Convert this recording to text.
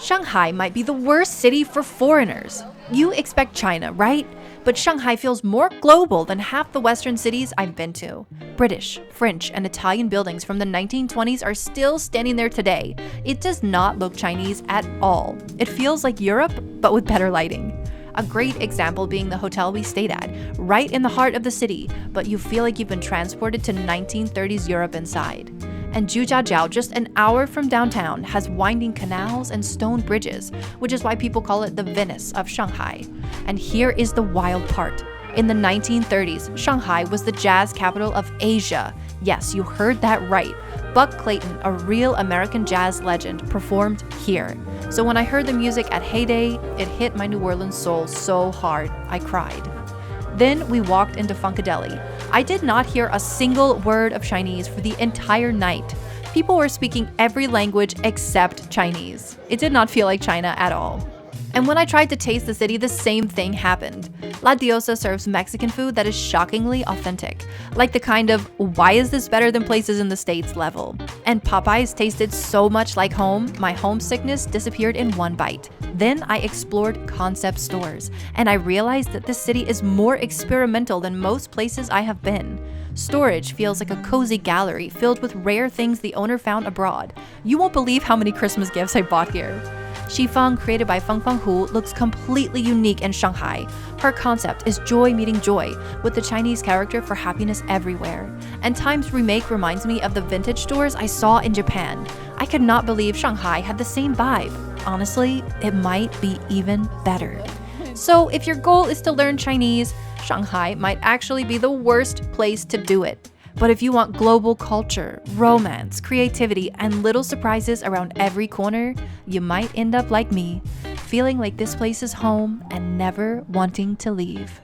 Shanghai might be the worst city for foreigners. You expect China, right? But Shanghai feels more global than half the Western cities I've been to. British, French, and Italian buildings from the 1920s are still standing there today. It does not look Chinese at all. It feels like Europe, but with better lighting. A great example being the hotel we stayed at, right in the heart of the city, but you feel like you've been transported to 1930s Europe inside. And Zhujiajiao, just an hour from downtown, has winding canals and stone bridges, which is why people call it the Venice of Shanghai. And here is the wild part. In the 1930s, Shanghai was the jazz capital of Asia. Yes, you heard that right. Buck Clayton, a real American jazz legend, performed here. So when I heard the music at Heyday, it hit my New Orleans soul so hard, I cried. Then we walked into Funkadelic. I did not hear a single word of Chinese for the entire night. People were speaking every language except Chinese. It did not feel like China at all. And when I tried to taste the city, the same thing happened. La Diosa serves Mexican food that is shockingly authentic, like the kind of "why is this better than places in the States" level. And Popeyes tasted so much like home, my homesickness disappeared in one bite. Then I explored concept stores, and I realized that this city is more experimental than most places I have been. Storage feels like a cozy gallery filled with rare things the owner found abroad. You won't believe how many Christmas gifts I bought here. Shifang, created by Feng Hu, looks completely unique in Shanghai. Her concept is joy meeting joy, with the Chinese character for happiness everywhere. And Time's remake reminds me of the vintage stores I saw in Japan. I could not believe Shanghai had the same vibe. Honestly, it might be even better. So if your goal is to learn Chinese, Shanghai might actually be the worst place to do it. But if you want global culture, romance, creativity, and little surprises around every corner, you might end up like me, feeling like this place is home and never wanting to leave.